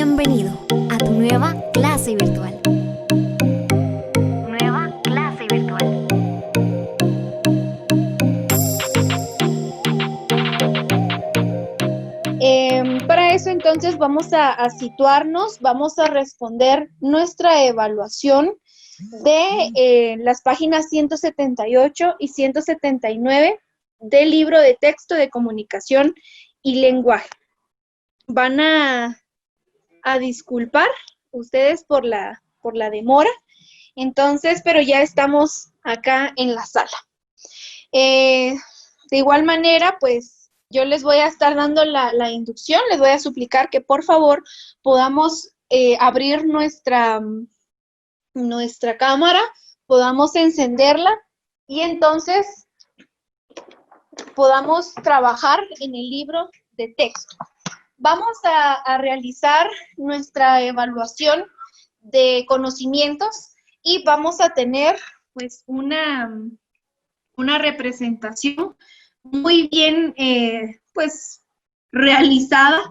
Bienvenido a tu nueva clase virtual. Nueva clase virtual. Para eso entonces vamos a situarnos, vamos a responder nuestra evaluación de las páginas 178 y 179 del libro de texto de comunicación y lenguaje. Van a disculpar ustedes por la demora, entonces, pero ya estamos acá en la sala. De igual manera, pues, yo les voy a estar dando la inducción, les voy a suplicar que por favor podamos abrir nuestra cámara, podamos encenderla y entonces podamos trabajar en el libro de texto. Vamos a realizar nuestra evaluación de conocimientos y vamos a tener pues una representación muy bien pues realizada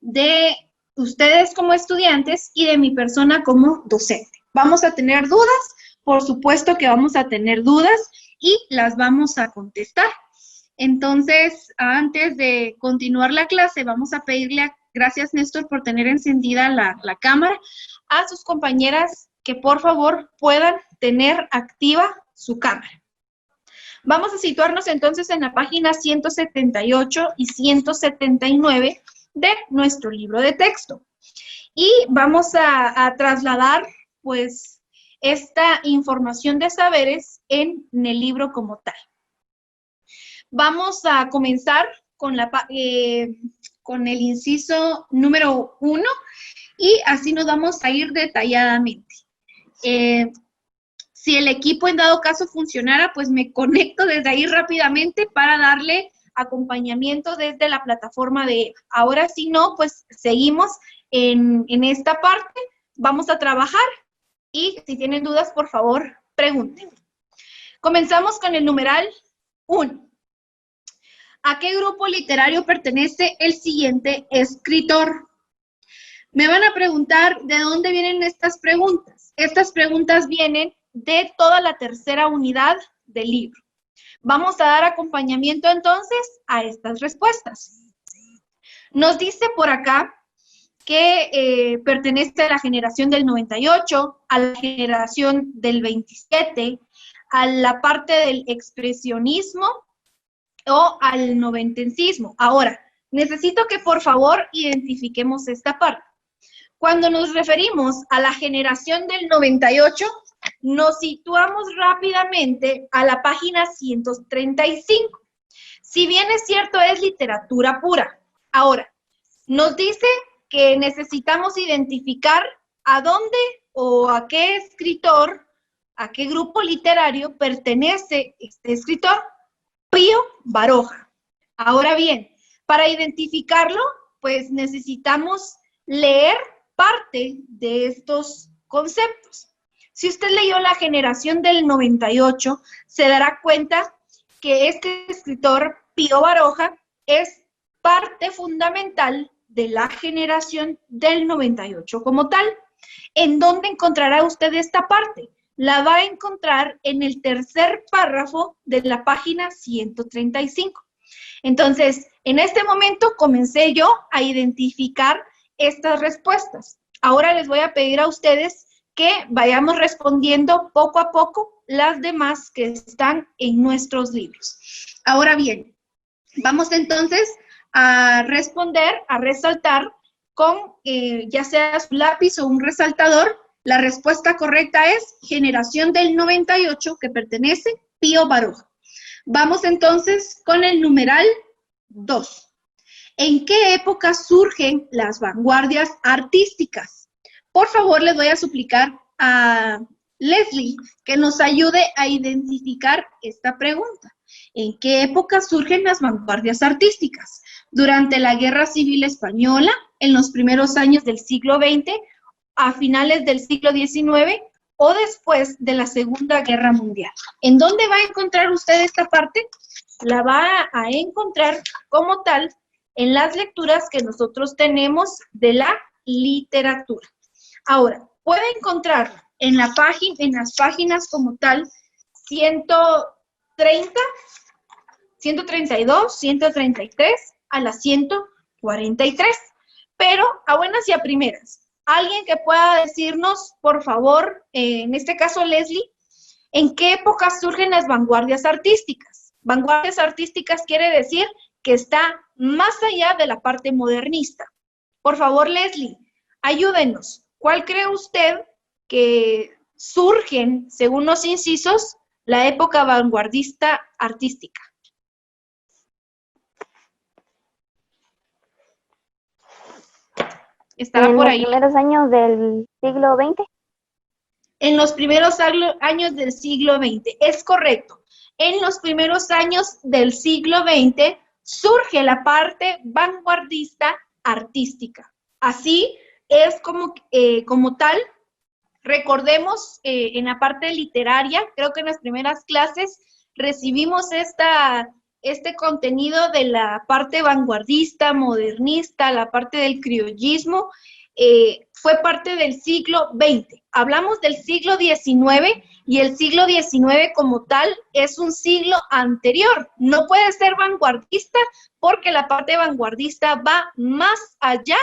de ustedes como estudiantes y de mi persona como docente. Vamos a tener dudas, por supuesto que vamos a tener dudas y las vamos a contestar. Entonces, antes de continuar la clase, vamos a pedirle, gracias Néstor por tener encendida la cámara, a sus compañeras que por favor puedan tener activa su cámara. Vamos a situarnos entonces en la página 178 y 179 de nuestro libro de texto. Y vamos a trasladar, pues, esta información de saberes en el libro como tal. Vamos a comenzar con el inciso número 1 y así nos vamos a ir detalladamente. Si el equipo en dado caso funcionara, pues me conecto desde ahí rápidamente para darle acompañamiento desde la plataforma de EVA. Ahora si no, pues seguimos en esta parte, vamos a trabajar y si tienen dudas, por favor, pregunten. Comenzamos con el numeral 1. ¿A qué grupo literario pertenece el siguiente escritor? Me van a preguntar de dónde vienen estas preguntas. Estas preguntas vienen de toda la tercera unidad del libro. Vamos a dar acompañamiento entonces a estas respuestas. Nos dice por acá que pertenece a la generación del 98, a la generación del 27, a la parte del expresionismo o al noventencismo. Ahora, necesito que por favor identifiquemos esta parte. Cuando nos referimos a la generación del 98, nos situamos rápidamente a la página 135. Si bien es cierto, es literatura pura. Ahora, nos dice que necesitamos identificar a dónde o a qué escritor, a qué grupo literario pertenece este escritor, Pío Baroja. Ahora bien, para identificarlo, pues necesitamos leer parte de estos conceptos. Si usted leyó La generación del 98, se dará cuenta que este escritor, Pío Baroja, es parte fundamental de la generación del 98 como tal. ¿En dónde encontrará usted esta parte? La va a encontrar en el tercer párrafo de la página 135. Entonces, en este momento comencé yo a identificar estas respuestas. Ahora les voy a pedir a ustedes que vayamos respondiendo poco a poco las demás que están en nuestros libros. Ahora bien, vamos entonces a responder, a resaltar con ya sea su lápiz o un resaltador. La respuesta correcta es generación del 98 que pertenece Pío Baroja. Vamos entonces con el numeral 2. ¿En qué época surgen las vanguardias artísticas? Por favor, les voy a suplicar a Leslie que nos ayude a identificar esta pregunta. ¿En qué época surgen las vanguardias artísticas? ¿Durante la Guerra Civil Española, en los primeros años del siglo XX, a finales del siglo XIX o después de la Segunda Guerra Mundial? ¿En dónde va a encontrar usted esta parte? La va a encontrar como tal en las lecturas que nosotros tenemos de la literatura. Ahora, puede encontrarlo en la página, en las páginas como tal, 130, 132, 133 a la 143. Pero a buenas y a primeras, alguien que pueda decirnos, por favor, en este caso Leslie, ¿en qué época surgen las vanguardias artísticas? Vanguardias artísticas quiere decir que está más allá de la parte modernista. Por favor, Leslie, ayúdenos. ¿Cuál cree usted que surgen, según los incisos, la época vanguardista artística? ¿Estará por ahí? En los primeros años del siglo XX. En los primeros años del siglo XX, es correcto. En los primeros años del siglo XX surge la parte vanguardista artística. Así es como tal, recordemos en la parte literaria, creo que en las primeras clases recibimos este contenido de la parte vanguardista, modernista, la parte del criollismo, fue parte del siglo XX. Hablamos del siglo XIX y el siglo XIX como tal es un siglo anterior. No puede ser vanguardista porque la parte vanguardista va más allá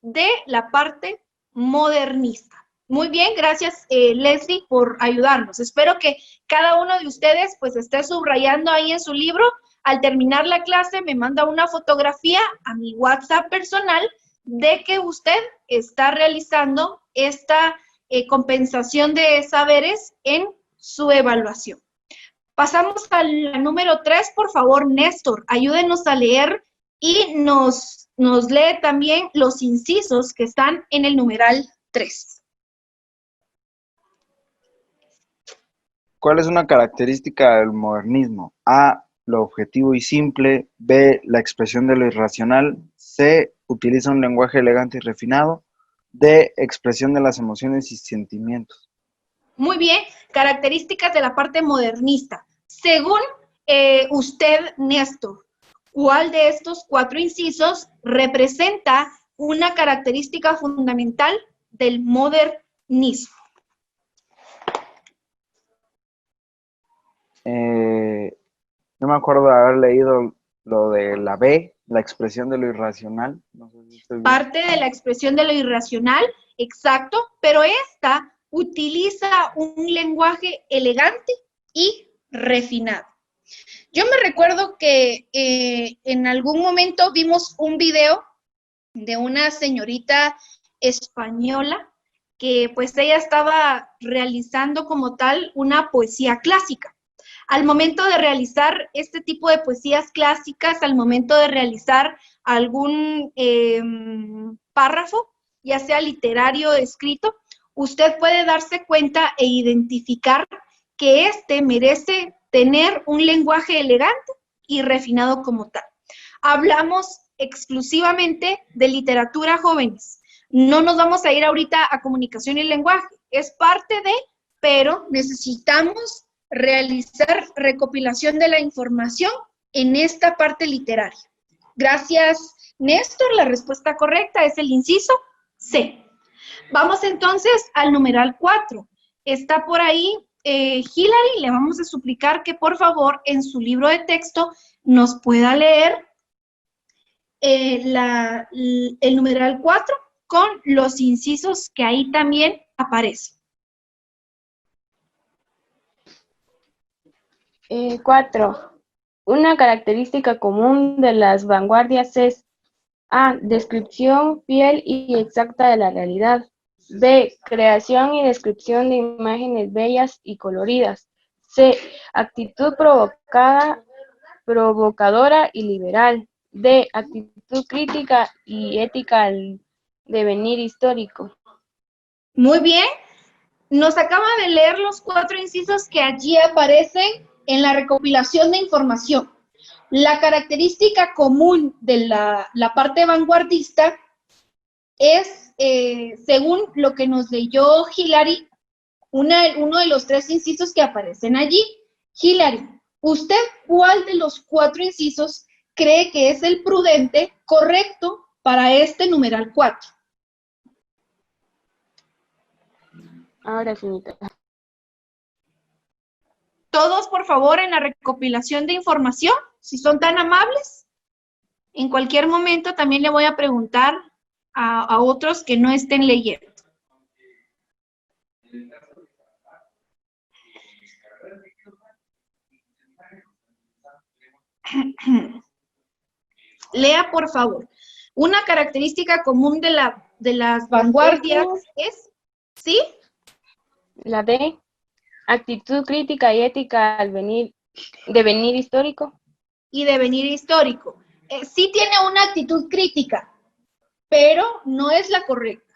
de la parte modernista. Muy bien, gracias Leslie por ayudarnos. Espero que cada uno de ustedes pues esté subrayando ahí en su libro. Al terminar la clase me manda una fotografía a mi WhatsApp personal de que usted está realizando esta compensación de saberes en su evaluación. Pasamos al número 3, por favor, Néstor, ayúdenos a leer y nos lee también los incisos que están en el numeral 3. ¿Cuál es una característica del modernismo? A, lo objetivo y simple. B, la expresión de lo irracional. C, utiliza un lenguaje elegante y refinado. D, expresión de las emociones y sentimientos. Muy bien, características de la parte modernista. Según usted, Néstor, ¿cuál de estos 4 incisos representa una característica fundamental del modernismo? No me acuerdo de haber leído lo de la B, la expresión de lo irracional. No sé si estoy bien. Parte de la expresión de lo irracional, exacto, pero esta utiliza un lenguaje elegante y refinado. Yo me recuerdo que en algún momento vimos un video de una señorita española que pues ella estaba realizando como tal una poesía clásica. Al momento de realizar este tipo de poesías clásicas, al momento de realizar algún párrafo, ya sea literario o escrito, usted puede darse cuenta e identificar que este merece tener un lenguaje elegante y refinado como tal. Hablamos exclusivamente de literatura, jóvenes. No nos vamos a ir ahorita a comunicación y lenguaje. Es parte de, pero necesitamos realizar recopilación de la información en esta parte literaria. Gracias, Néstor. La respuesta correcta es el inciso C. Vamos entonces al numeral 4. Está por ahí Hilary, le vamos a suplicar que por favor en su libro de texto nos pueda leer el numeral 4 con los incisos que ahí también aparecen. 4. Una característica común de las vanguardias es A. Descripción fiel y exacta de la realidad. B. Creación y descripción de imágenes bellas y coloridas. C. Actitud provocadora y liberal. D. Actitud crítica y ética al devenir histórico. Muy bien. Nos acaba de leer los 4 incisos que allí aparecen en la recopilación de información. La característica común de la parte vanguardista es, según lo que nos leyó Hilary, uno de los 3 incisos que aparecen allí. Hilary, ¿usted cuál de los 4 incisos cree que es el prudente correcto para este numeral 4? Ahora sí, Nica. Todos, por favor, en la recopilación de información, si son tan amables. En cualquier momento también le voy a preguntar a otros que no estén leyendo. Lea, por favor. Una característica común de las vanguardias es, ¿sí? La B, actitud crítica y ética al devenir histórico. Y devenir histórico. Sí tiene una actitud crítica, pero no es la correcta.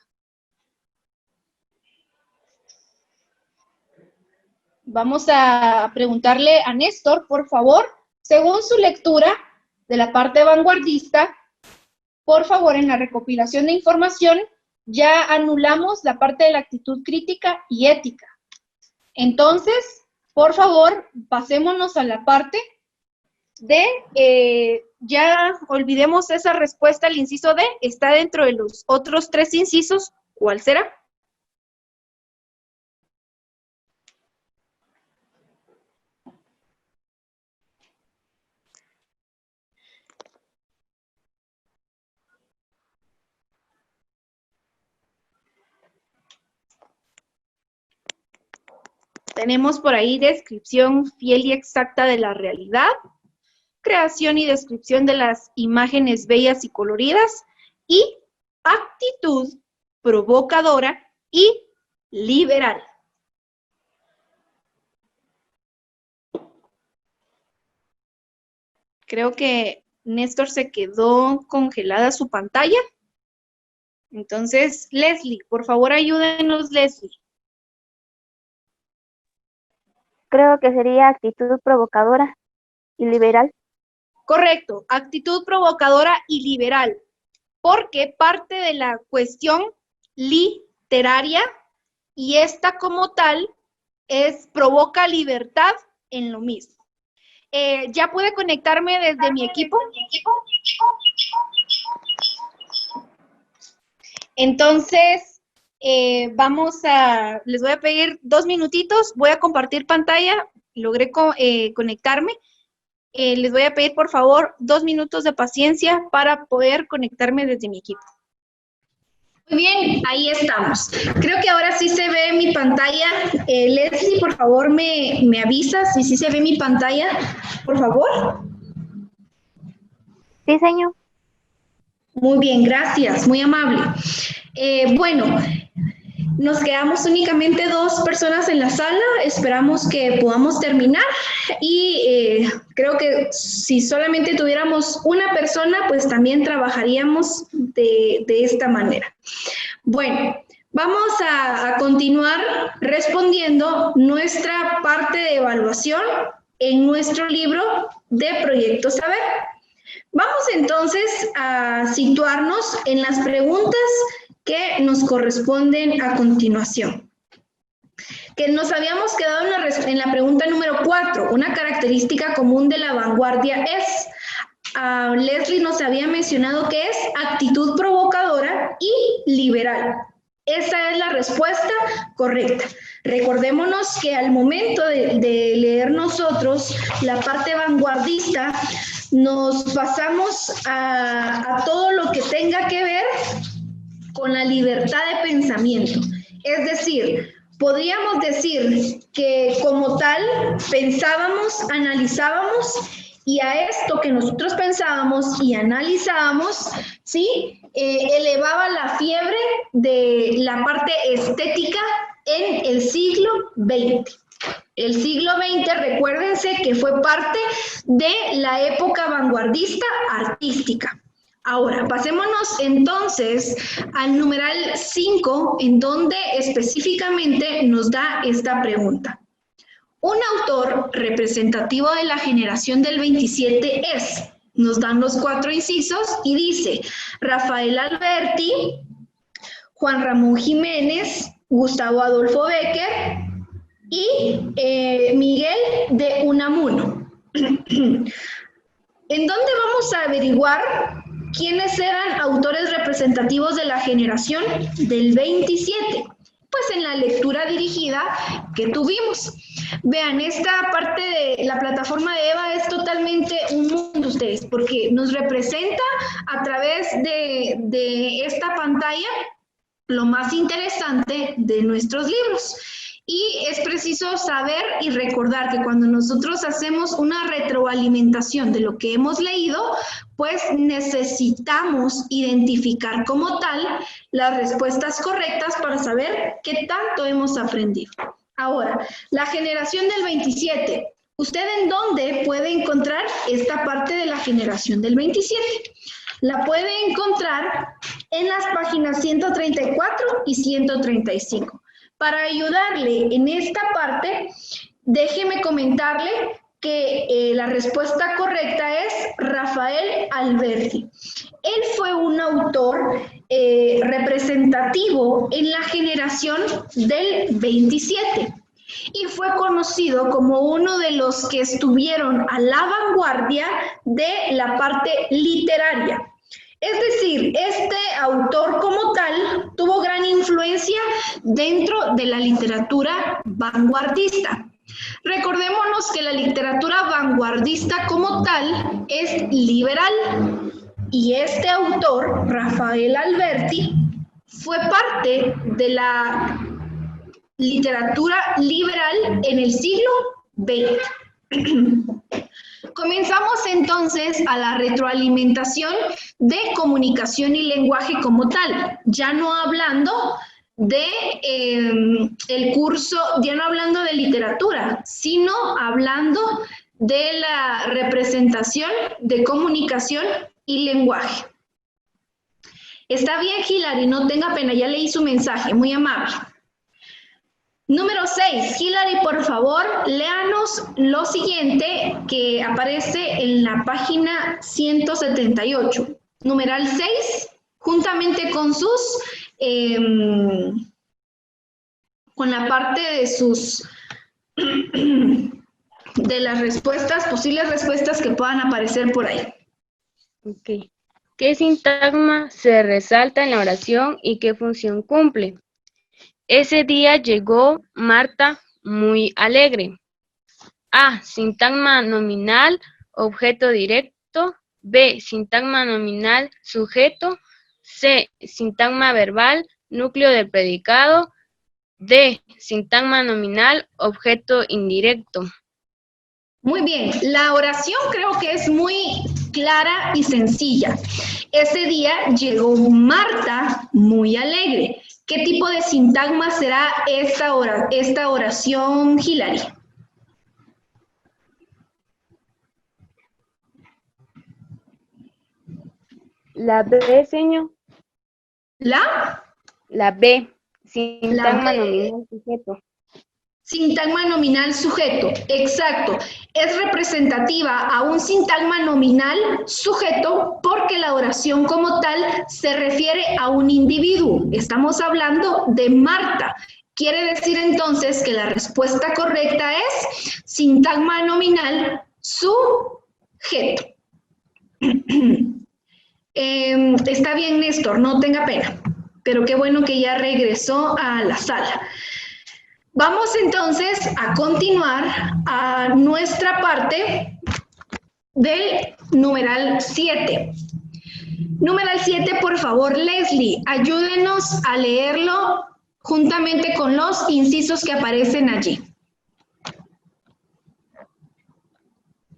Vamos a preguntarle a Néstor, por favor, según su lectura de la parte vanguardista, por favor, en la recopilación de información, ya anulamos la parte de la actitud crítica y ética. Entonces, por favor, pasémonos a la parte de, ya olvidemos esa respuesta al inciso D, está dentro de los otros 3 incisos, ¿cuál será? Tenemos por ahí descripción fiel y exacta de la realidad, creación y descripción de las imágenes bellas y coloridas, y actitud provocadora y liberal. Creo que Néstor se quedó congelada su pantalla. Entonces, Leslie, por favor ayúdenos, Leslie. Creo que sería actitud provocadora y liberal. Correcto, actitud provocadora y liberal, porque parte de la cuestión literaria y esta como tal provoca libertad en lo mismo. ¿Ya pude conectarme desde mi equipo? Entonces, les voy a pedir 2 minutitos, voy a compartir pantalla, logré conectarme. Les voy a pedir, por favor, 2 minutos de paciencia para poder conectarme desde mi equipo. Muy bien, ahí estamos. Creo que ahora sí se ve mi pantalla. Leslie, por favor, me avisas si sí se ve mi pantalla, por favor. Sí, señor. Muy bien, gracias, muy amable. Bueno, nos quedamos únicamente 2 personas en la sala, esperamos que podamos terminar y creo que si solamente tuviéramos una persona, pues también trabajaríamos de esta manera. Bueno, vamos a continuar respondiendo nuestra parte de evaluación en nuestro libro de Proyecto Saber. Vamos entonces a situarnos en las preguntas que nos corresponden a continuación. Que nos habíamos quedado en la pregunta número 4. Una característica común de la vanguardia es, Leslie nos había mencionado que es actitud provocadora y liberal. Esa es la respuesta correcta. Recordémonos que al momento de leer nosotros la parte vanguardista, nos pasamos a todo lo que tenga que ver con la libertad de pensamiento. Es decir, podríamos decir que como tal pensábamos, analizábamos y a esto que nosotros pensábamos y analizábamos, ¿sí? Elevaba la fiebre de la parte estética en el siglo XX. El siglo XX, recuérdense que fue parte de la época vanguardista artística. Ahora, pasémonos entonces al numeral 5, en donde específicamente nos da esta pregunta. Un autor representativo de la generación del 27 es, nos dan los 4 incisos y dice, Rafael Alberti, Juan Ramón Jiménez, Gustavo Adolfo Bécquer y Miguel de Unamuno. ¿En dónde vamos a averiguar quiénes eran autores representativos de la generación del 27? pues en la lectura dirigida que tuvimos. Vean, esta parte de la plataforma de EVA es totalmente un mundo ustedes, porque nos representa a través de esta pantalla lo más interesante de nuestros libros. Y es preciso saber y recordar que cuando nosotros hacemos una retroalimentación de lo que hemos leído, pues necesitamos identificar como tal las respuestas correctas para saber qué tanto hemos aprendido. Ahora, la generación del 27. ¿Usted en dónde puede encontrar esta parte de la generación del 27? La puede encontrar en las páginas 134 y 135. Para ayudarle en esta parte, déjeme comentarle que la respuesta correcta es Rafael Alberti. Él fue un autor representativo en la generación del 27 y fue conocido como uno de los que estuvieron a la vanguardia de la parte literaria. Es decir, este autor como tal tuvo gran influencia dentro de la literatura vanguardista. Recordémonos que la literatura vanguardista como tal es liberal y este autor, Rafael Alberti, fue parte de la literatura liberal en el siglo XX. Comenzamos entonces a la retroalimentación de comunicación y lenguaje como tal, ya no hablando de el curso, ya no hablando de literatura, sino hablando de la representación de comunicación y lenguaje. Está bien, Hilary, no tenga pena, ya leí su mensaje, muy amable. Número 6, Hilary, por favor, léanos lo siguiente que aparece en la página 178. Numeral 6, juntamente con sus, con la parte de sus, de las respuestas, posibles respuestas que puedan aparecer por ahí. Ok. ¿Qué sintagma se resalta en la oración y qué función cumple? Ese día llegó Marta muy alegre. A. Sintagma nominal, objeto directo. B. Sintagma nominal, sujeto. C. Sintagma verbal, núcleo del predicado. D. Sintagma nominal, objeto indirecto. Muy bien, la oración creo que es muy clara y sencilla. Ese día llegó Marta muy alegre. ¿Qué tipo de sintagma será esta oración, Hilary? La B, señor. ¿La? La B. Sintagma B. nominal, sujeto. Sintagma nominal sujeto, exacto. Es representativa a un sintagma nominal sujeto porque la oración como tal se refiere a un individuo. Estamos hablando de Marta. Quiere decir entonces que la respuesta correcta es sintagma nominal sujeto. Está bien, Néstor, no tenga pena, pero qué bueno que ya regresó a la sala. Vamos entonces a continuar a nuestra parte del numeral 7. Numeral 7, por favor, Leslie, ayúdenos a leerlo juntamente con los incisos que aparecen allí.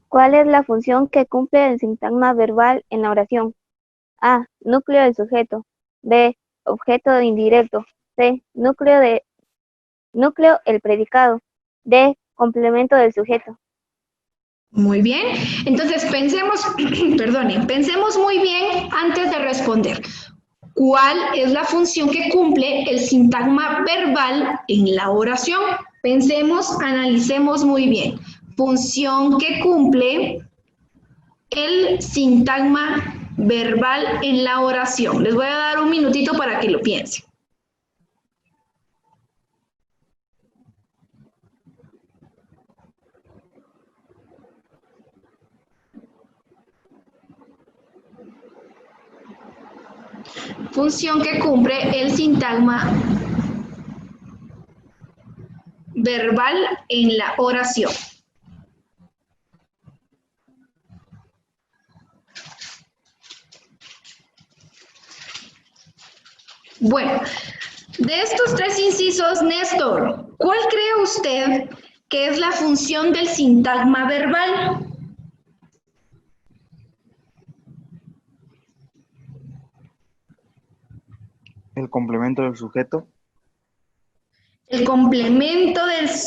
¿Cuál es la función que cumple el sintagma verbal en la oración? A. Núcleo del sujeto. B. Objeto indirecto. C. Núcleo el predicado. D. Complemento del sujeto. Muy bien, entonces pensemos, pensemos muy bien antes de responder. ¿Cuál es la función que cumple el sintagma verbal en la oración? Pensemos, analicemos muy bien. Función que cumple el sintagma verbal en la oración. Les voy a dar un minutito para que lo piensen. Función que cumple el sintagma verbal en la oración. Bueno, de estos tres incisos, Néstor, ¿cuál cree usted que es la función del sintagma verbal? El complemento del sujeto. El complemento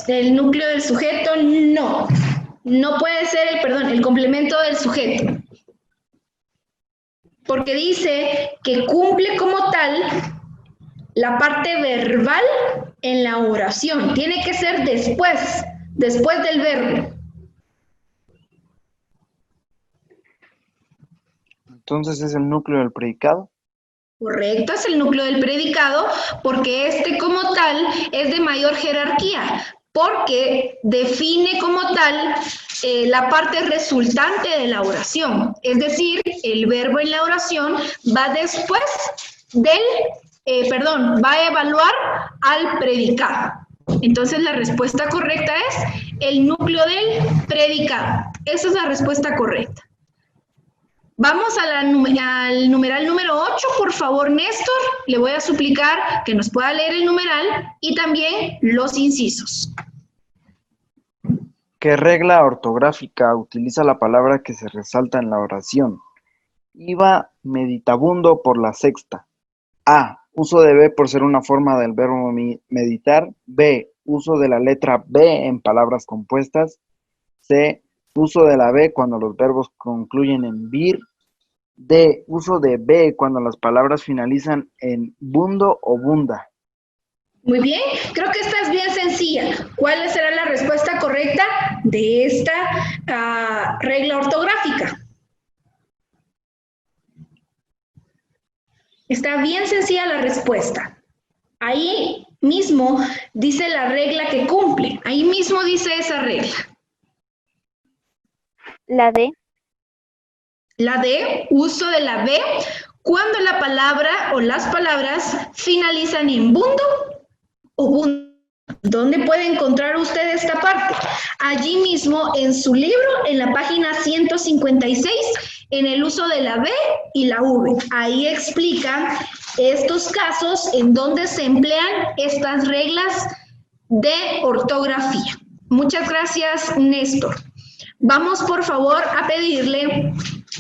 del núcleo del sujeto, no. No puede ser el complemento del sujeto. Porque dice que cumple como tal la parte verbal en la oración. Tiene que ser después del verbo. Entonces es el núcleo del predicado. Correcto, es el núcleo del predicado, porque este como tal es de mayor jerarquía, porque define como tal la parte resultante de la oración. Es decir, el verbo en la oración va después va a evaluar al predicado. Entonces la respuesta correcta es el núcleo del predicado. Esa es la respuesta correcta. Vamos al numeral número 8, por favor, Néstor. Le voy a suplicar que nos pueda leer el numeral y también los incisos. ¿Qué regla ortográfica utiliza la palabra que se resalta en la oración? Iba meditabundo por la sexta. A. Uso de B por ser una forma del verbo meditar. B. Uso de la letra B en palabras compuestas. C. Uso de la B cuando los verbos concluyen en vir. D. Uso de B cuando las palabras finalizan en bundo o bunda. Muy bien, creo que esta es bien sencilla. ¿Cuál será la respuesta correcta de esta regla ortográfica? Está bien sencilla la respuesta. Ahí mismo dice la regla que cumple. Ahí mismo dice esa regla. La D. La D, uso de la B, cuando la palabra o las palabras finalizan en bundo o bunda. ¿Dónde puede encontrar usted esta parte? Allí mismo en su libro, en la página 156, en el uso de la B y la V. Ahí explica estos casos en donde se emplean estas reglas de ortografía. Muchas gracias, Néstor. Vamos, por favor, a pedirle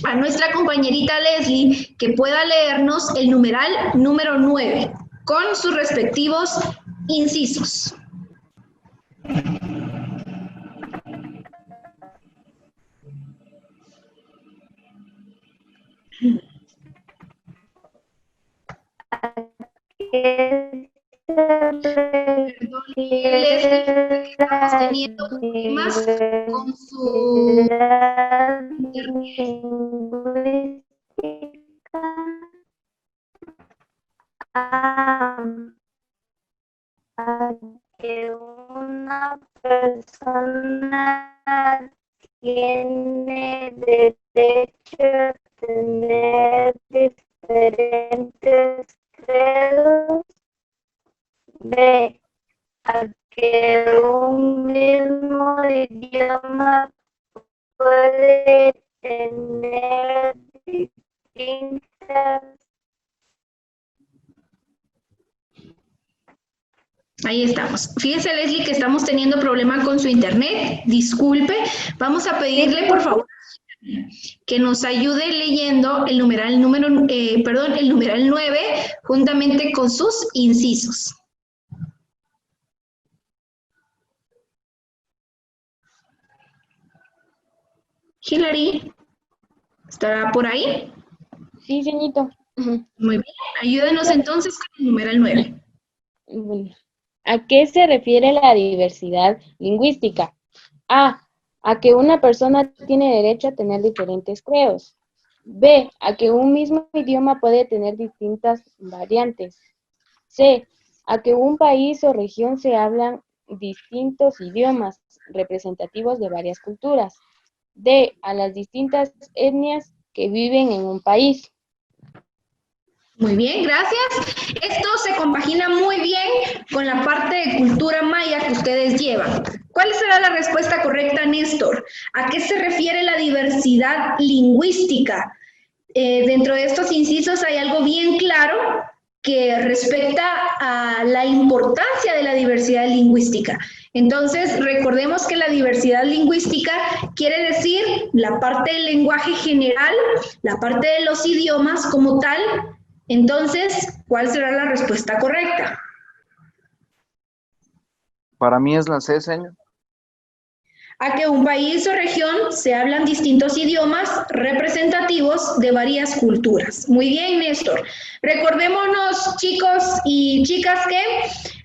a nuestra compañerita Leslie que pueda leernos el numeral número 9 con sus respectivos incisos. Leslie, estamos teniendo problemas con su internet. A que una persona tiene derecho a tener diferentes credos. B. A que un mismo idioma puede tener distintas. Ahí estamos. Fíjense, Leslie, que estamos teniendo problema con su internet. Disculpe. Vamos a pedirle, por favor, que nos ayude leyendo el numeral el numeral 9 juntamente con sus incisos. Hilary, ¿estará por ahí? Sí, señorito. Muy bien. Ayúdenos entonces con el numeral 9. Bueno, ¿a qué se refiere la diversidad lingüística? A que una persona tiene derecho a tener diferentes credos. B, a que un mismo idioma puede tener distintas variantes. C, a que un país o región se hablan distintos idiomas representativos de varias culturas. D, a las distintas etnias que viven en un país. Muy bien, gracias. Esto se compagina muy bien con la parte de cultura maya que ustedes llevan. la respuesta correcta, Néstor? ¿A qué se refiere la diversidad lingüística? Dentro de estos incisos hay algo bien claro que respecta a la importancia de la diversidad lingüística. Entonces, recordemos que la diversidad lingüística quiere decir la parte del lenguaje general, la parte de los idiomas como tal. Entonces, ¿cuál será la respuesta correcta? Para mí es la C, señor. A que un país o región se hablan distintos idiomas representativos de varias culturas. Muy bien, Néstor. Recordémonos, chicos y chicas, que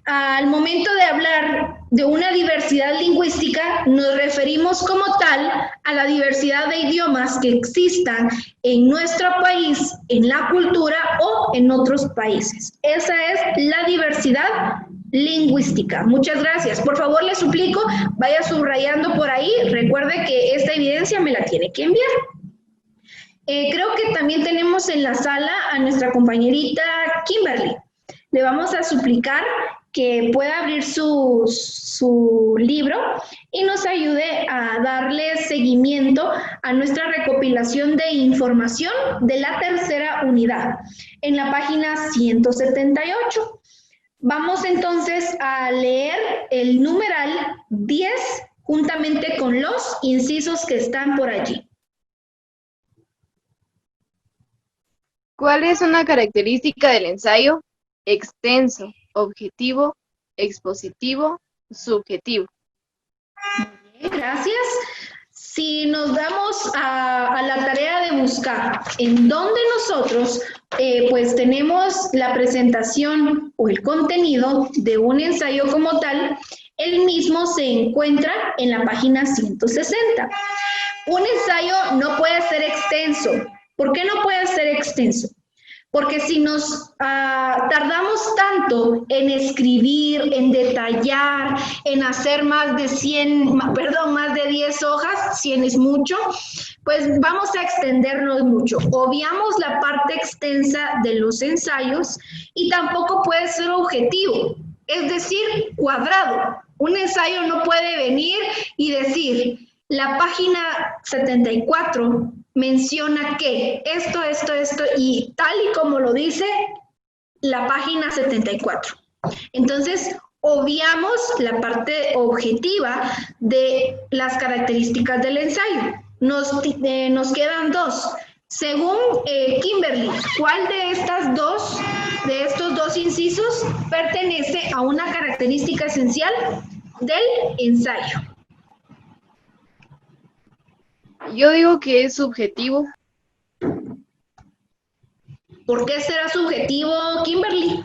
al momento de hablar de una diversidad lingüística, nos referimos como tal a la diversidad de idiomas que existan en nuestro país, en la cultura o en otros países. Esa es la diversidad lingüística. Muchas gracias. Por favor, le suplico, vaya subrayando por ahí. Recuerde que esta evidencia me la tiene que enviar. Creo que también tenemos en la sala a nuestra compañerita Kimberly. Le vamos a suplicar que pueda abrir su libro y nos ayude a darle seguimiento a nuestra recopilación de información de la tercera unidad en la página 178. Vamos entonces a leer el numeral 10 juntamente con los incisos que están por allí. ¿Cuál es una característica del ensayo? Extenso, objetivo, expositivo, subjetivo. Gracias. Si nos damos a la tarea de buscar en dónde nosotros pues tenemos la presentación o el contenido de un ensayo como tal, el mismo se encuentra en la página 160. Un ensayo no puede ser extenso. ¿Por qué no puede ser extenso? Porque si nos tardamos tanto en escribir, en detallar, en hacer más de 10 hojas, 100 es mucho, pues vamos a extendernos mucho. Obviamos la parte extensa de los ensayos y tampoco puede ser objetivo, es decir, cuadrado. Un ensayo no puede venir y decir, la página 74 menciona que esto, y tal y como lo dice la página 74. Entonces, obviamos la parte objetiva de las características del ensayo. Nos quedan dos. Según Kimberly, ¿cuál de estos dos incisos pertenece a una característica esencial del ensayo? Yo digo que es subjetivo. ¿Por qué será subjetivo, Kimberly?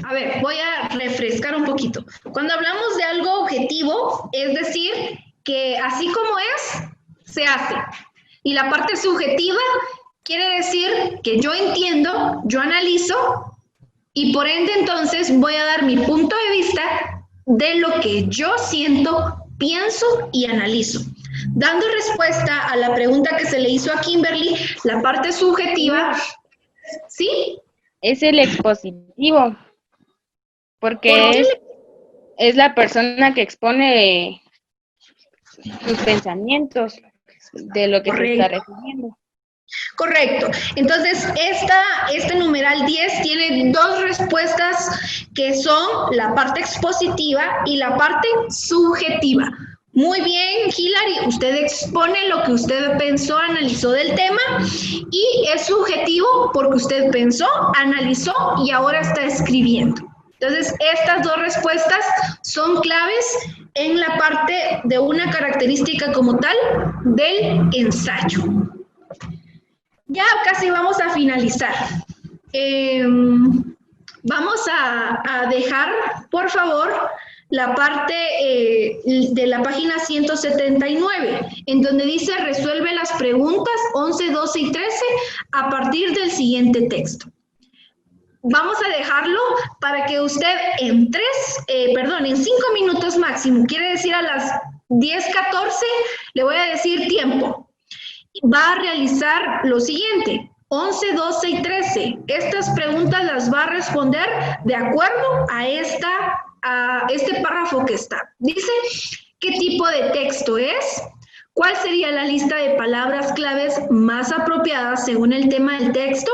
A ver, voy a refrescar un poquito. Cuando hablamos de algo objetivo, es decir, que así como es, se hace. Y la parte subjetiva quiere decir que yo entiendo, yo analizo, y por ende entonces voy a dar mi punto de vista de lo que yo siento, pienso y analizo. Dando respuesta a la pregunta que se le hizo a Kimberly, la parte subjetiva, ¿sí? Es el expositivo, porque es la persona que expone sus pensamientos de lo que se está refiriendo. Correcto. Entonces, este numeral 10 tiene dos respuestas que son la parte expositiva y la parte subjetiva. Muy bien, Hilary, usted expone lo que usted pensó, analizó del tema y es subjetivo porque usted pensó, analizó y ahora está escribiendo. Entonces, estas dos respuestas son claves en la parte de una característica como tal del ensayo. Ya casi vamos a finalizar. Vamos a dejar, por favor, la parte de la página 179, en donde dice resuelve las preguntas 11, 12 y 13 a partir del siguiente texto. vamos a dejarlo para que usted en 5 minutos máximo, quiere decir a las 10:14, le voy a decir tiempo. Va a realizar lo siguiente: 11, 12 y 13. Estas preguntas las va a responder de acuerdo a este párrafo que está. Dice, ¿qué tipo de texto es? ¿Cuál sería la lista de palabras claves más apropiadas según el tema del texto?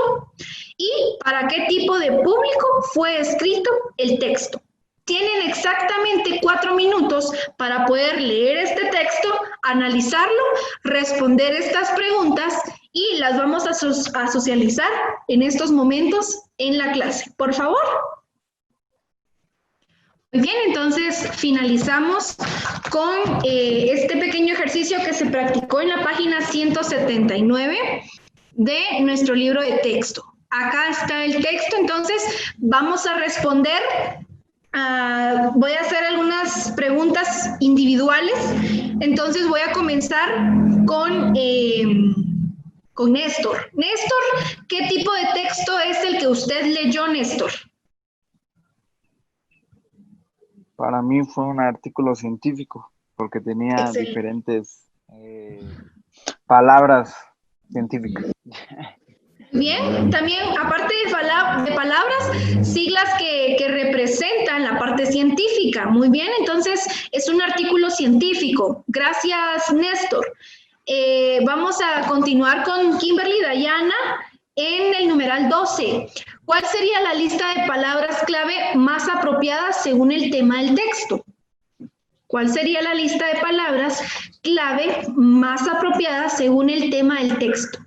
¿Y para qué tipo de público fue escrito el texto? Tienen exactamente 4 minutos para poder leer este texto, analizarlo, responder estas preguntas y las vamos a socializar en estos momentos en la clase. Por favor. Muy bien, entonces finalizamos con este pequeño ejercicio que se practicó en la página 179 de nuestro libro de texto. Acá está el texto, entonces vamos a responder. Voy a hacer algunas preguntas individuales, entonces voy a comenzar con Néstor. Néstor, ¿qué tipo de texto es el que usted leyó, Néstor? Para mí fue un artículo científico, porque tenía Excelente. diferentes palabras científicas. Bien, también aparte de palabras, siglas que representan la parte científica. Muy bien, entonces es un artículo científico. Gracias, Néstor. Vamos a continuar con Kimberly Dayana en el numeral 12. ¿Cuál sería la lista de palabras clave más apropiadas según el tema del texto? ¿Cuál sería la lista de palabras clave más apropiadas según el tema del texto?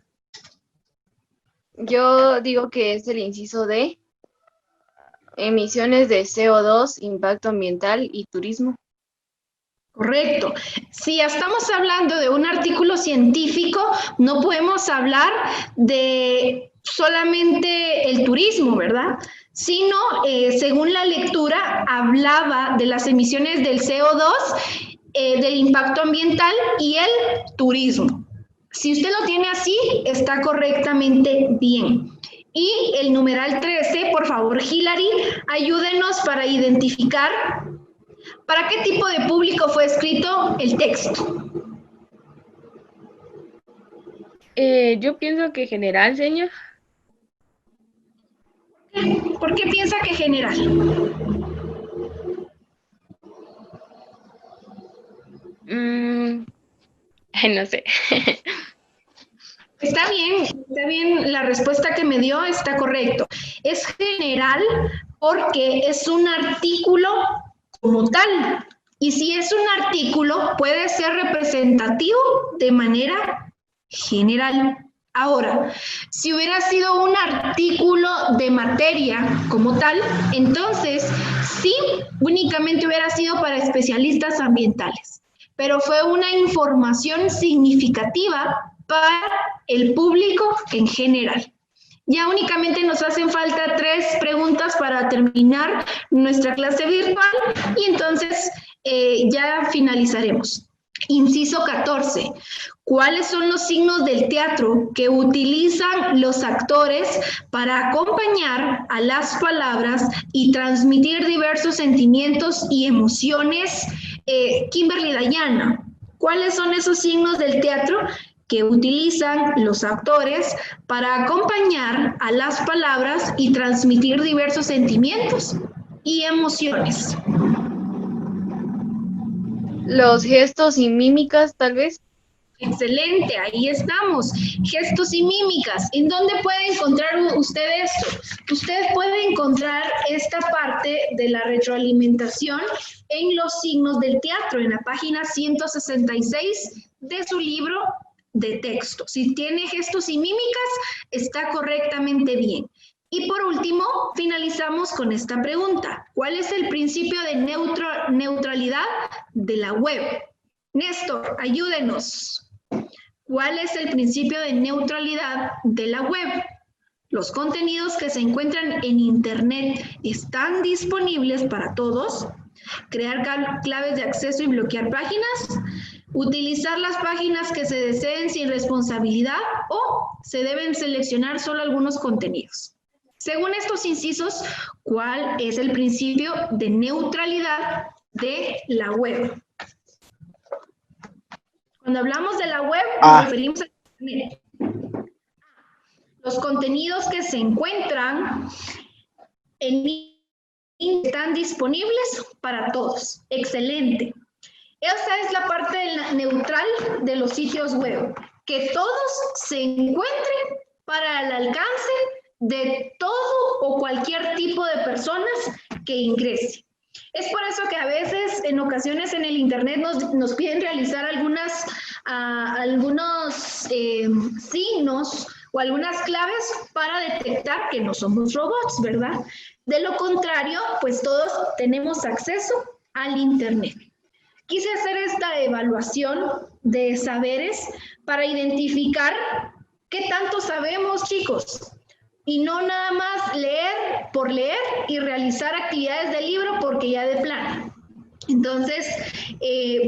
Yo digo que es el inciso D, emisiones de CO2, impacto ambiental y turismo. Correcto. Si estamos hablando de un artículo científico, no podemos hablar de solamente el turismo, ¿verdad? Sino, según la lectura, hablaba de las emisiones del CO2, del impacto ambiental y el turismo. Si usted lo tiene así, está correctamente bien. Y el numeral 13, por favor, Hilary, ayúdenos para identificar para qué tipo de público fue escrito el texto. Yo pienso que general, señor. ¿Por qué piensa que general? No sé. Está bien, la respuesta que me dio está correcto. Es general porque es un artículo como tal. Y si es un artículo, puede ser representativo de manera general. Ahora, si hubiera sido un artículo de materia como tal, entonces sí, únicamente hubiera sido para especialistas ambientales. Pero fue una información significativa para el público en general. Ya únicamente nos hacen falta 3 preguntas para terminar nuestra clase virtual y entonces ya finalizaremos. Inciso 14. ¿Cuáles son los signos del teatro que utilizan los actores para acompañar a las palabras y transmitir diversos sentimientos y emociones? Kimberly Dayana, ¿cuáles son esos signos del teatro que utilizan los actores para acompañar a las palabras y transmitir diversos sentimientos y emociones? Los gestos y mímicas, tal vez. Excelente, ahí estamos. Gestos y mímicas. ¿En dónde puede encontrar usted esto? Usted puede encontrar esta parte de la retroalimentación en los signos del teatro, en la página 166 de su libro de texto. Si tiene gestos y mímicas, está correctamente bien. Y por último, finalizamos con esta pregunta. ¿Cuál es el principio de neutralidad de la web? Néstor, ayúdenos. ¿Cuál es el principio de neutralidad de la web? Los contenidos que se encuentran en Internet están disponibles para todos. Crear claves de acceso y bloquear páginas. Utilizar las páginas que se deseen sin responsabilidad o se deben seleccionar solo algunos contenidos. Según estos incisos, ¿cuál es el principio de neutralidad de la web? Cuando hablamos de la web, nos referimos a Internet. Los contenidos que se encuentran en están disponibles para todos. Excelente. Esta es la parte neutral de los sitios web, que todos se encuentren para el alcance de todo o cualquier tipo de personas que ingrese. Es por eso que a veces, en ocasiones en el Internet nos piden realizar algunos signos o algunas claves para detectar que no somos robots, ¿verdad? De lo contrario, pues todos tenemos acceso al Internet. Quise hacer esta evaluación de saberes para identificar qué tanto sabemos, chicos. Y no nada más leer por leer y realizar actividades del libro porque ya de plano. Entonces,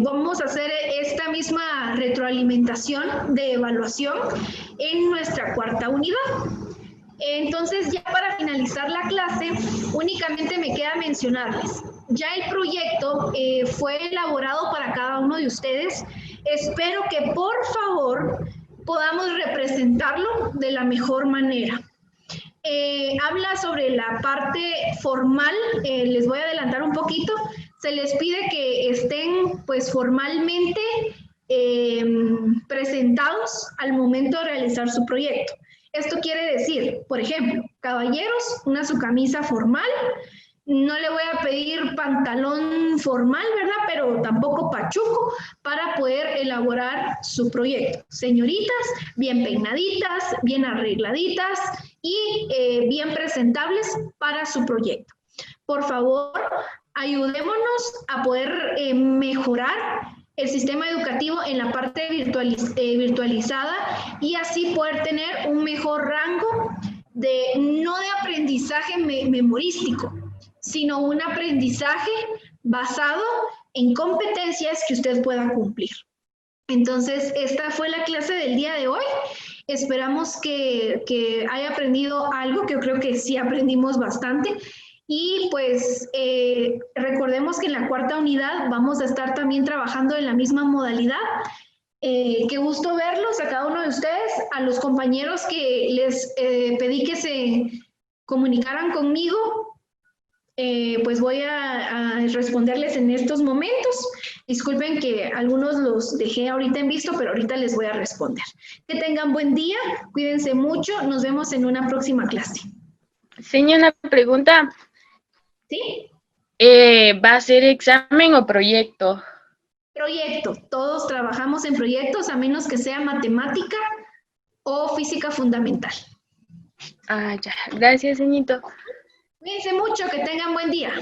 vamos a hacer esta misma retroalimentación de evaluación en nuestra cuarta unidad. Entonces, ya para finalizar la clase, únicamente me queda mencionarles. Ya el proyecto fue elaborado para cada uno de ustedes. Espero que, por favor, podamos representarlo de la mejor manera. Habla sobre la parte formal, les voy a adelantar un poquito. Se les pide que estén pues formalmente presentados al momento de realizar su proyecto. Esto quiere decir, por ejemplo, caballeros, su camisa formal. No le voy a pedir pantalón formal, ¿verdad? Pero tampoco pachuco para poder elaborar su proyecto. Señoritas, bien peinaditas, bien arregladitas y bien presentables para su proyecto. Por favor, ayudémonos a poder mejorar el sistema educativo en la parte virtualizada y así poder tener un mejor rango no de aprendizaje memorístico, sino un aprendizaje basado en competencias que usted pueda cumplir. Entonces, esta fue la clase del día de hoy. Esperamos que haya aprendido algo, que yo creo que sí aprendimos bastante. Y pues recordemos que en la cuarta unidad vamos a estar también trabajando en la misma modalidad. Qué gusto verlos a cada uno de ustedes, a los compañeros que les pedí que se comunicaran conmigo. Pues voy a responderles en estos momentos. Disculpen que algunos los dejé ahorita en visto, pero ahorita les voy a responder. Que tengan buen día, cuídense mucho, nos vemos en una próxima clase. Señora, una pregunta. ¿Sí? ¿Va a ser examen o proyecto? Proyecto. Todos trabajamos en proyectos a menos que sea matemática o física fundamental. Ah, ya. Gracias, señorito. Cuídense mucho, que tengan buen día.